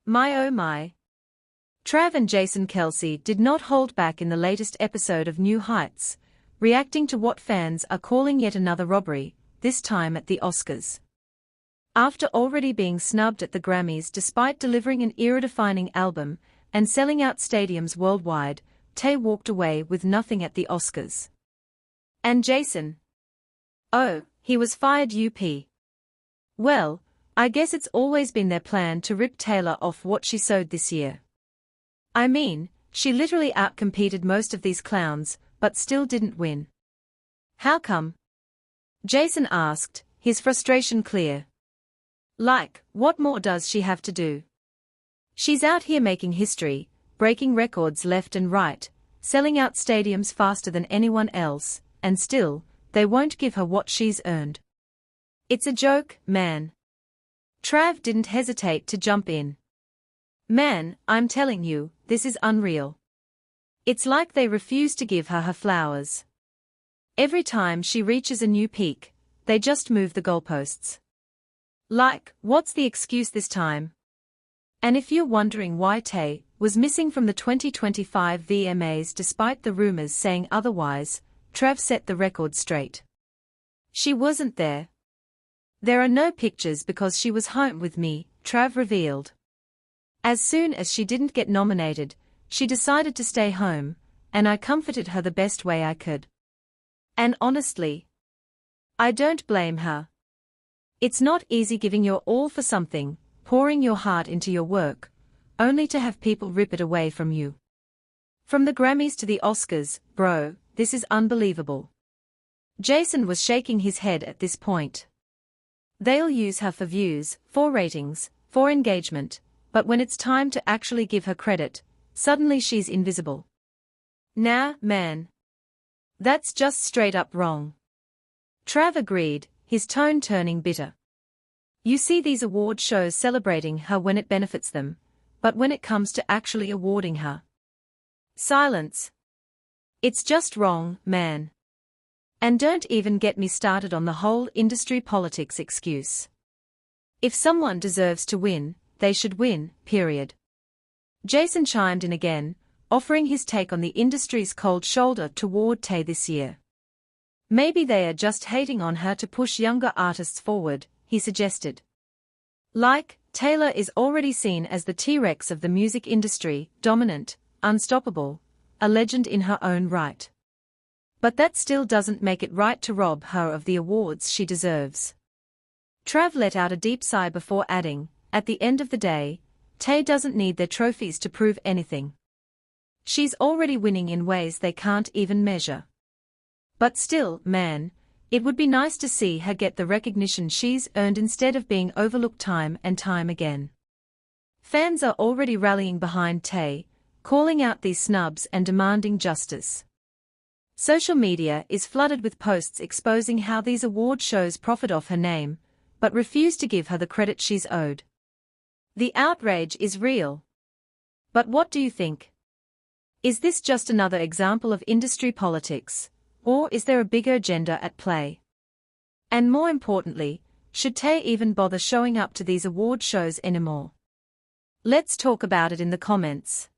My oh my. Trav and Jason Kelce did not hold back in the latest episode of New Heights, reacting to what fans are calling yet another robbery, this time at the Oscars. After already being snubbed at the Grammys despite delivering an era-defining album and selling out stadiums worldwide, Tay walked away with nothing at the Oscars. And Jason? Oh, he was fired UP. Well, I guess it's always been their plan to rip Taylor off what she sowed this year. I mean, she literally outcompeted most of these clowns, but still didn't win. How come? Jason asked, his frustration clear. Like, what more does she have to do? She's out here making history, breaking records left and right, selling out stadiums faster than anyone else, and still, they won't give her what she's earned. It's a joke, man. Trav didn't hesitate to jump in. Man, I'm telling you, this is unreal. It's like they refuse to give her flowers. Every time she reaches a new peak, they just move the goalposts. Like, what's the excuse this time? And if you're wondering why Tay was missing from the 2025 VMAs despite the rumors saying otherwise, Trav set the record straight. She wasn't there. There are no pictures because she was home with me, Trav revealed. As soon as she didn't get nominated, she decided to stay home, and I comforted her the best way I could. And honestly, I don't blame her. It's not easy giving your all for something, pouring your heart into your work, only to have people rip it away from you. From the Grammys to the Oscars, bro, this is unbelievable. Jason was shaking his head at this point. They'll use her for views, for ratings, for engagement, but when it's time to actually give her credit, suddenly she's invisible. Nah, man. That's just straight up wrong. Trav agreed, his tone turning bitter. You see these award shows celebrating her when it benefits them, but when it comes to actually awarding her. Silence. It's just wrong, man. And don't even get me started on the whole industry politics excuse. If someone deserves to win, they should win, period. Jason chimed in again, offering his take on the industry's cold shoulder toward Tay this year. Maybe they are just hating on her to push younger artists forward, he suggested. Like, Taylor is already seen as the T-Rex of the music industry, dominant, unstoppable, a legend in her own right. But that still doesn't make it right to rob her of the awards she deserves. Trav let out a deep sigh before adding, at the end of the day, Tay doesn't need their trophies to prove anything. She's already winning in ways they can't even measure. But still, man, it would be nice to see her get the recognition she's earned instead of being overlooked time and time again. Fans are already rallying behind Tay, calling out these snubs and demanding justice. Social media is flooded with posts exposing how these award shows profit off her name, but refuse to give her the credit she's owed. The outrage is real. But what do you think? Is this just another example of industry politics, or is there a bigger agenda at play? And more importantly, should Tay even bother showing up to these award shows anymore? Let's talk about it in the comments.